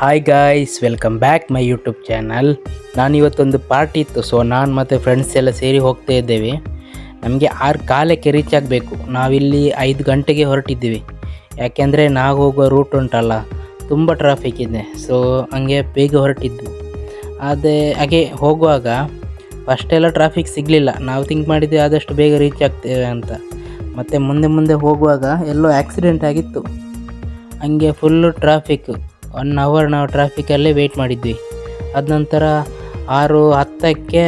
Hi guys, welcome back my YouTube channel. ಇವತ್ತೊಂದು party ಇತ್ತು, so ನಾನು ಮತ್ತು ಫ್ರೆಂಡ್ಸ್ ಎಲ್ಲ ಸೇರಿ ಹೋಗ್ತಾ ಇದ್ದೇವೆ. ನಮಗೆ 6:15ಕ್ಕೆ ರೀಚ್ ಆಗಬೇಕು. ನಾವಿಲ್ಲಿ 5 ಗಂಟೆಗೆ ಹೊರಟಿದ್ದೀವಿ. ಯಾಕೆಂದರೆ ನಾವು ಹೋಗೋ ರೂಟ್ ಉಂಟಲ್ಲ, ತುಂಬ ಟ್ರಾಫಿಕ್ ಇದೆ. ಸೊ ಹಂಗೆ ಬೇಗ ಹೊರಟಿದ್ದು. ಹಾಗೆ ಹೋಗುವಾಗ ಫಸ್ಟೆಲ್ಲ ಟ್ರಾಫಿಕ್ ಸಿಗಲಿಲ್ಲ. ನಾವು ಥಿಂಕ್ ಮಾಡಿದ್ವಿ ಆದಷ್ಟು ಬೇಗ ರೀಚ್ ಆಗ್ತೇವೆ ಅಂತ. ಮತ್ತು ಮುಂದೆ ಹೋಗುವಾಗ ಎಲ್ಲೋ ಆಕ್ಸಿಡೆಂಟ್ ಆಗಿತ್ತು. ಹಂಗೆ ಫುಲ್ಲು ಟ್ರಾಫಿಕ್. 1 ಅವರ್ ನಾವು ಟ್ರಾಫಿಕಲ್ಲೇ ವೆಯ್ಟ್ ಮಾಡಿದ್ವಿ. ಅದ ನಂತರ 6:10ಕ್ಕೆ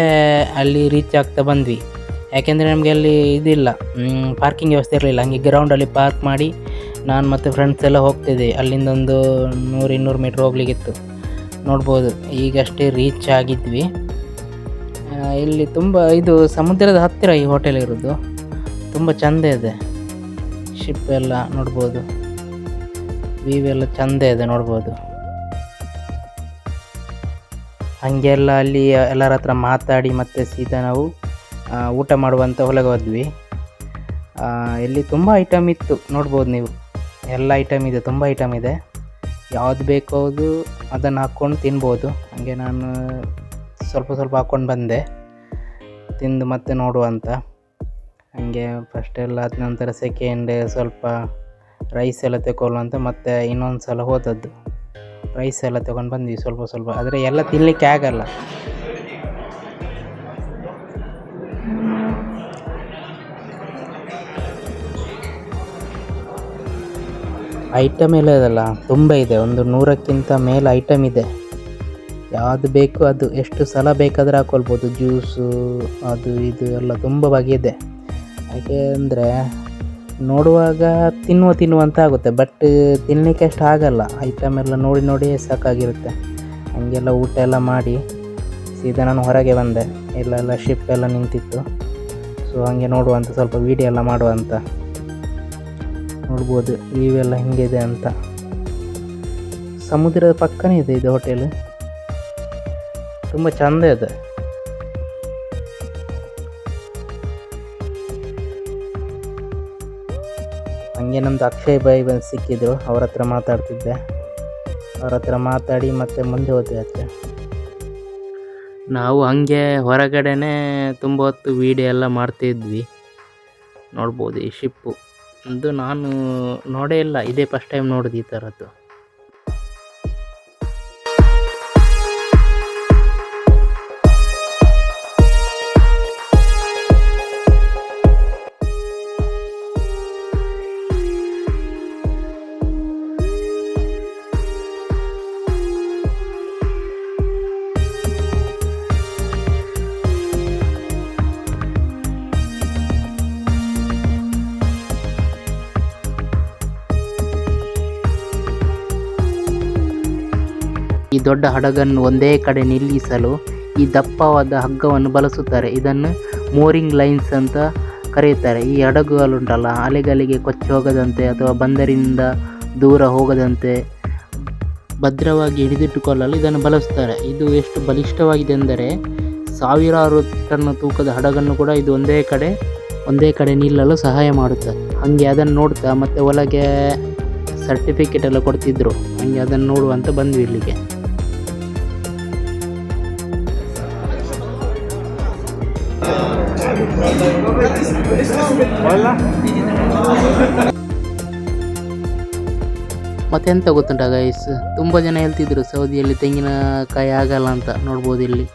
ಅಲ್ಲಿ ರೀಚ್ ಆಗ್ತಾ ಬಂದ್ವಿ. ಯಾಕೆಂದರೆ ನಮಗೆ ಅಲ್ಲಿ ಇದಿಲ್ಲ, ಪಾರ್ಕಿಂಗ್ ವ್ಯವಸ್ಥೆ ಇರಲಿಲ್ಲ. ಹಂಗೆ ಗ್ರೌಂಡಲ್ಲಿ ಪಾರ್ಕ್ ಮಾಡಿ ನಾನು ಮತ್ತು ಫ್ರೆಂಡ್ಸ್ ಎಲ್ಲ ಹೋಗ್ತಿದ್ದೆ. ಅಲ್ಲಿಂದ ಒಂದು 100-200 ಮೀಟ್ರ್ ಹೋಗ್ಲಿಕ್ಕಿತ್ತು. ನೋಡ್ಬೋದು, ಈಗಷ್ಟೇ ರೀಚ್ ಆಗಿದ್ವಿ. ಇಲ್ಲಿ ತುಂಬ ಇದು ಸಮುದ್ರದ ಹತ್ತಿರ ಈ ಹೋಟೆಲ್ ಇರೋದು. ತುಂಬ ಚೆಂದ ಇದೆ. ಶಿಪ್ ಎಲ್ಲ ನೋಡ್ಬೋದು, ವ್ಯೂ ಎಲ್ಲ ಚೆಂದ ಇದೆ ನೋಡ್ಬೋದು. ಹಾಗೆಲ್ಲ ಅಲ್ಲಿ ಎಲ್ಲರ ಹತ್ರ ಮಾತಾಡಿ ಮತ್ತೆ ಸೀದಾ ನಾವು ಊಟ ಮಾಡುವಂಥ ಹೊಲಗೆ ಹೋದ್ವಿ. ಇಲ್ಲಿ ತುಂಬ ಐಟಮ್ ಇತ್ತು, ನೋಡ್ಬೋದು ನೀವು. ಎಲ್ಲ ಐಟಮ್ ಇದೆ, ತುಂಬ ಐಟಮ್ ಇದೆ. ಯಾವುದು ಬೇಕೋ ಅದನ್ನು ಹಾಕ್ಕೊಂಡು ತಿನ್ಬೋದು. ಹಾಗೆ ನಾನು ಸ್ವಲ್ಪ ಹಾಕ್ಕೊಂಡು ಬಂದೆ, ತಿಂದು ಮತ್ತೆ ನೋಡುವಂತ. ಹಾಗೆ ಫಸ್ಟೆಲ್ಲ ಆದ ನಂತರ ಸೆಕೆಂಡ್ ಸ್ವಲ್ಪ ರೈಸ್ ಎಲ್ಲ ತಗೊಳ್ಳುವಂತ, ಮತ್ತು ಇನ್ನೊಂದು ಸಲ ಹೋದದ್ದು ರೈಸ್ ಎಲ್ಲ ತೊಗೊಂಡು ಬಂದ್ವಿ ಸ್ವಲ್ಪ. ಆದರೆ ಎಲ್ಲ ತಿನ್ನಲಿಕ್ಕೆ ಆಗಲ್ಲ. ಐಟಮ್ ಎಲ್ಲ ಇದಲ್ಲ, ತುಂಬ ಇದೆ. ಒಂದು 100ಕ್ಕಿಂತ ಮೇಲೆ ಐಟಮ್ ಇದೆ. ಯಾವುದು ಬೇಕು ಅದು, ಎಷ್ಟು ಸಲ ಬೇಕಾದರೆ ಹಾಕ್ಕೊಳ್ಬೋದು. ಜ್ಯೂಸು ಅದು ಇದು ಎಲ್ಲ ತುಂಬ ಬಗೆಯಿದೆ. ಯಾಕೆ ಅಂದರೆ ನೋಡುವಾಗ ತಿನ್ನುವಂತ ಆಗುತ್ತೆ, ಬಟ್ ತಿನ್ನಲಿಕ್ಕೆ ಅಷ್ಟು ಆಗಲ್ಲ. ಐಟಮ್ ಎಲ್ಲ ನೋಡಿ ಸಾಕಾಗಿರುತ್ತೆ. ಹಂಗೆಲ್ಲ ಊಟ ಎಲ್ಲ ಮಾಡಿ ಸೀದಾ ನಾನು ಹೊರಗೆ ಬಂದೆ. ಇಲ್ಲೆಲ್ಲ ಶಿಪ್ ಎಲ್ಲ ನಿಂತಿತ್ತು. ಸೊ ಹಾಗೆ ನೋಡುವಂಥ, ಸ್ವಲ್ಪ ವೀಡಿಯೋ ಎಲ್ಲ ಮಾಡುವಂಥ. ನೋಡ್ಬೋದು ವ್ಯೂ ಎಲ್ಲ ಹೆಂಗಿದೆ ಅಂತ. ಸಮುದ್ರದ ಪಕ್ಕನೇ ಇದೆ ಇದು ಹೋಟೆಲ್. ತುಂಬ ಚೆಂದ ಇದೆ. ಹಂಗೆ ನಮ್ಮದು ಅಕ್ಷಯ್ ಬಾಯಿ ಬಂದು ಸಿಕ್ಕಿದ್ರು. ಅವ್ರ ಹತ್ರ ಮಾತಾಡ್ತಿದ್ದೆ. ಅವ್ರ ಹತ್ರ ಮಾತಾಡಿ ಮತ್ತೆ ಮುಂದೆ ಹೋದ್ವಿ. ನಾವು ಹಾಗೆ ಹೊರಗಡೆನೇ ತುಂಬ ಹೊತ್ತು ವೀಡಿಯೋ ಎಲ್ಲ ಮಾಡ್ತಿದ್ವಿ. ನೋಡ್ಬೋದು ಈ ಶಿಪ್ಪು ಇದು ನಾನು ನೋಡೇ ಇಲ್ಲ, ಇದೇ ಫಸ್ಟ್ ಟೈಮ್ ನೋಡಿದೆ ಈ ಥರದ್ದು. ಈ ದೊಡ್ಡ ಹಡಗನ್ನು ಒಂದೇ ಕಡೆ ನಿಲ್ಲಿಸಲು ಈ ದಪ್ಪವಾದ ಹಗ್ಗವನ್ನು ಬಳಸುತ್ತಾರೆ. ಇದನ್ನು ಮೋರಿಂಗ್ ಲೈನ್ಸ್ ಅಂತ ಕರೆಯುತ್ತಾರೆ. ಈ ಹಡಗುಗಳುಂಟಲ್ಲ, ಅಲೆಗಳಿಗೆ ಕೊಚ್ಚಿ ಹೋಗದಂತೆ ಅಥವಾ ಬಂದರಿಂದ ದೂರ ಹೋಗದಂತೆ ಭದ್ರವಾಗಿ ಹಿಡಿದಿಟ್ಟುಕೊಳ್ಳಲು ಇದನ್ನು ಬಳಸ್ತಾರೆ. ಇದು ಎಷ್ಟು ಬಲಿಷ್ಠವಾಗಿದೆ ಎಂದರೆ 1000 ಟನ್ ತೂಕದ ಹಡಗನ್ನು ಕೂಡ ಇದು ಒಂದೇ ಕಡೆ ನಿಲ್ಲಲು ಸಹಾಯ ಮಾಡುತ್ತದೆ. ಹಾಗೆ ಅದನ್ನು ನೋಡ್ತಾ ಮತ್ತೆ ಒಳಗೆ ಸರ್ಟಿಫಿಕೇಟ್ ಎಲ್ಲ ಕೊಡ್ತಿದ್ರು. ಹಾಗೆ ಅದನ್ನು ನೋಡುವಂತ ಬಂದ್ವಿ ಇಲ್ಲಿಗೆ. ಮತ್ತೆಂತ ಗೊತ್ತುಂಟ ಗೈಸ್, ತುಂಬ ಜನ ಹೇಳ್ತಿದ್ರು ಸೌದಿಯಲ್ಲಿ ತೆಂಗಿನಕಾಯಿ ಆಗಲ್ಲ ಅಂತ. ನೋಡ್ಬೋದು ಇಲ್ಲಿ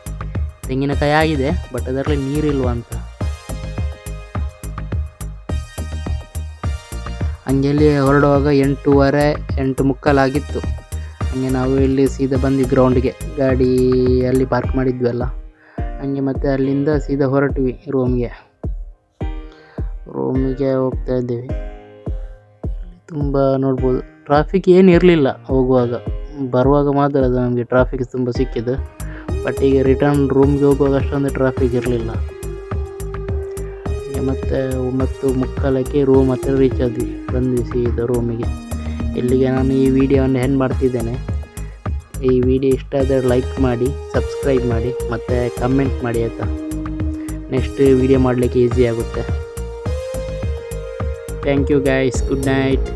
ತೆಂಗಿನಕಾಯಿ ಆಗಿದೆ, ಬಟ್ ಅದರಲ್ಲಿ ನೀರಿಲ್ವ ಅಂತ. ಹಂಗೆಲ್ಲಿ ಹೊರಡುವಾಗ 8:30, 8:45 ಆಗಿತ್ತು. ಹಂಗೆ ನಾವು ಇಲ್ಲಿ ಸೀದಾ ಬಂದ್ವಿ ಗ್ರೌಂಡ್ಗೆ. ಗಾಡಿ ಅಲ್ಲಿ ಪಾರ್ಕ್ ಮಾಡಿದ್ವಲ್ಲ, ಹಂಗೆ ಮತ್ತೆ ಅಲ್ಲಿಂದ ಸೀದಾ ಹೊರಟ್ವಿ ರೂಮಿಗೆ ಹೋಗ್ತಾ ಇದ್ದೀವಿ. ತುಂಬ ನೋಡ್ಬೋದು ಟ್ರಾಫಿಕ್ ಏನು ಇರಲಿಲ್ಲ ಹೋಗುವಾಗ. ಬರುವಾಗ ಮಾತ್ರ ಅದು ನಮಗೆ ಟ್ರಾಫಿಕ್ ತುಂಬ ಸಿಕ್ಕಿದ್ದು. ಬಟ್ ಈಗ ರಿಟರ್ನ್ ರೂಮ್ಗೆ ಹೋಗುವಾಗ ಅಷ್ಟೊಂದು ಟ್ರಾಫಿಕ್ ಇರಲಿಲ್ಲ. ಮತ್ತು 9:45ಕ್ಕೆ ರೂಮ್ ಹತ್ರ ರೀಚ್ ಬಂದ್ವಿ ಸೀದಾ ರೂಮಿಗೆ. ಇಲ್ಲಿಗೆ ನಾನು ಈ ವಿಡಿಯೋವನ್ನು ಎಂಡ್ ಮಾಡ್ತಿದ್ದೇನೆ. ಈ ವಿಡಿಯೋ ಇಷ್ಟ ಆದರೆ ಲೈಕ್ ಮಾಡಿ, ಸಬ್ಸ್ಕ್ರೈಬ್ ಮಾಡಿ, ಮತ್ತು ಕಮೆಂಟ್ ಮಾಡಿ ಆಯಿತಾ. ನೆಕ್ಸ್ಟ್ ವಿಡಿಯೋ ಮಾಡಲಿಕ್ಕೆ ಈಸಿ ಆಗುತ್ತೆ. Thank you guys, good night.